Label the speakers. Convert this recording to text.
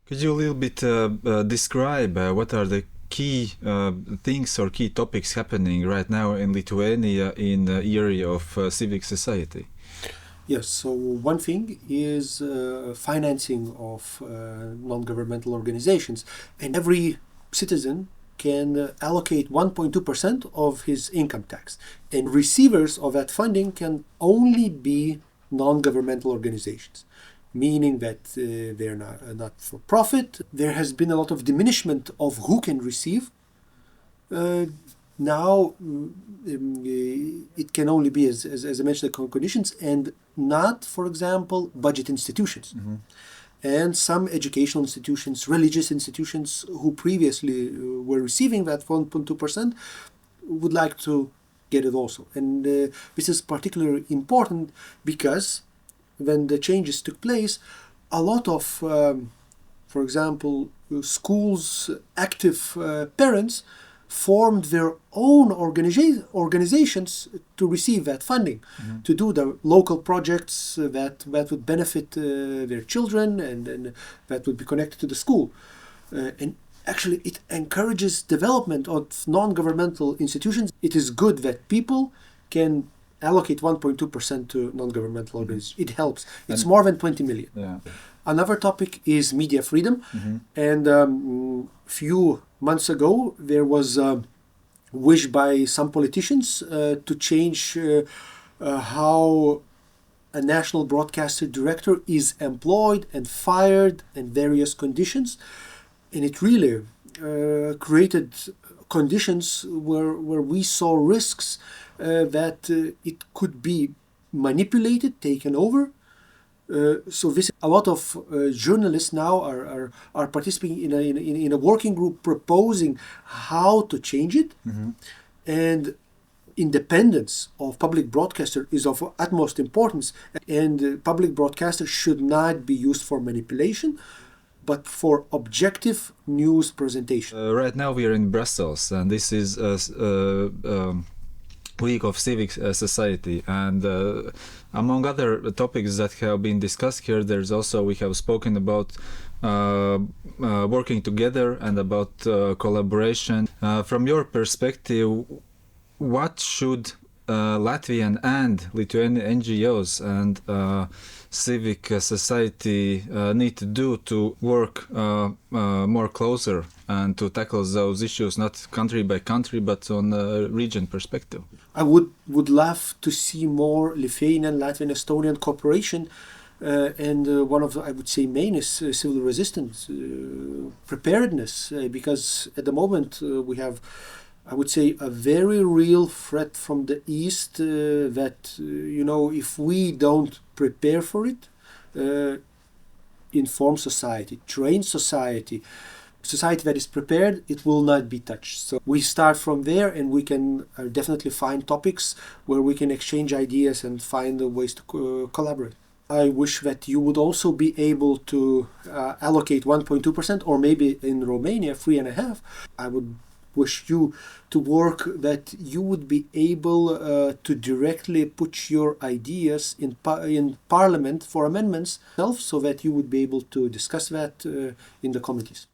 Speaker 1: Could you a little bit describe what are the key things or key topics happening right now in Lithuania in the area of civic society?
Speaker 2: Yes, so one thing is financing of non-governmental organizations, and every citizen can allocate 1.2% of his income tax, and receivers of that funding can only be non-governmental organizations, meaning that they're not for profit. There has been a lot of diminishment of who can receive. Now it can only be, as I mentioned, the conditions, and not, for example, budget institutions.
Speaker 1: Mm-hmm.
Speaker 2: And some educational institutions, religious institutions who previously were receiving that 1.2% would like to get it also. And this is particularly important because when the changes took place, a lot of, for example, schools' active parents formed their own organizations to receive that funding,
Speaker 1: Mm-hmm.
Speaker 2: to do the local projects that would benefit their children and that would be connected to the school. And actually it encourages development of non-governmental institutions. It is good that people can allocate 1.2% to non-governmental organizations. It helps. It's more than 20 million.
Speaker 1: Yeah.
Speaker 2: Another topic is media freedom.
Speaker 1: Mm-hmm.
Speaker 2: And few months ago, there was a wish by some politicians to change how a national broadcaster director is employed and fired and various conditions. And it really created conditions where we saw risks that it could be manipulated, taken over. So this, a lot of journalists now are participating in a working group proposing how to change it.
Speaker 1: Mm-hmm.
Speaker 2: And independence of public broadcaster is of utmost importance, and public broadcaster should not be used for manipulation, but for objective news presentation.
Speaker 1: Right now we are in Brussels, and this is week of civic society, and among other topics that have been discussed here, there's also, we have spoken about working together and about collaboration. From your perspective, what should Latvian and Lithuanian NGOs and civic society need to do to work more closer and to tackle those issues, not country by country, but on a region perspective?
Speaker 2: I would love to see more Lithuanian, Latvian, Estonian cooperation, and one of the, I would say, main is civil resistance, preparedness, because at the moment we have, I would say, a very real threat from the East that, if we don't prepare for it, inform society, train society that is prepared, it will not be touched. So we start from there, and we can definitely find topics where we can exchange ideas and find ways to collaborate. I wish that you would also be able to allocate 1.2%, or maybe in Romania 3.5%. I would wish you to work that you would be able to directly put your ideas in Parliament for amendments, so that you would be able to discuss that in the committees.